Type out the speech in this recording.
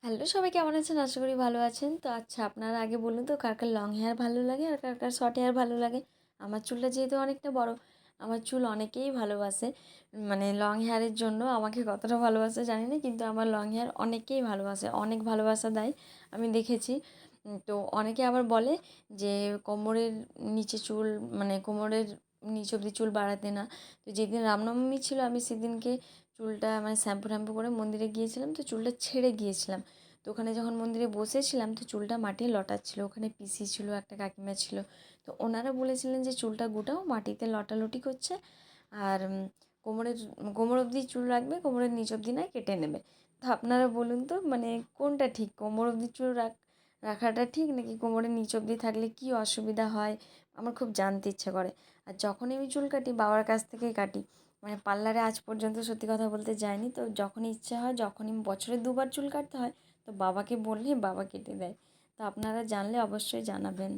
Hello, সবাই কেমন আছেন? আশা করি ভালো আছেন। তো আচ্ছা, আপনারা আগে বলুন তো কার, কার লং হেয়ার ভালো লাগে আর কার, কার শর্ট হেয়ার ভালো লাগে? আমার চুলটা যেহেতু অনেকটা বড়, আমার চুল অনেকেই ভালোবাসে। মানে লং হেয়ারের জন্য আমাকে কতটা ভালোবাসে জানি না। কিন্তু আমার লং হেয়ার অনেকেই ভালোবাসে, অনেক ভালোবাসা দেয়। আমি দেখেছি। তো অনেকে আবার বলে যে কোমরের নিচে চুল, মানে কোমরের নিচ অব্দি চুল বাড়াতে না। তো যেদিন রামনবমী ছিল আমি সেদিনকে চুলটা মানে শ্যাম্পু করে মন্দিরে গিয়েছিলাম, তো চুলটা ছেড়ে গিয়েছিলাম। তো ওখানে যখন মন্দিরে বসেছিলাম তো চুলটা মাটি লটাচ্ছিল, ওখানে পিসি ছিল, একটা কাকিমা ছিল। তো ওনারা বলেছিলেন যে চুলটা গোটাও, মাটিতে লটালটি করছে। আর কোমরের কোমর অবধি চুল রাখবে, কোমরের নিচ অবধি না কেটে নেবে। তো আপনারা বলুন তো মানে কোনটা ঠিক? কোমর অবধি চুল রাখাটা ঠিক, নাকি কোমরের নিচ অবধি থাকলে কী অসুবিধা হয়? আমার খুব জানতে ইচ্ছে করে। আর যখনই আমি চুল কাটি বাবার কাছ থেকেই কাটি। মানে পার্লারে আজ পর্যন্ত সত্যি কথা বলতে যাইনি। তো যখনই ইচ্ছা হয়, যখনই বছরে ২ বার চুল কাটতে হয়, তো বাবাকে বললেই বাবা কেটে দেয়। তো আপনারা জানলে অবশ্যই জানাবেন।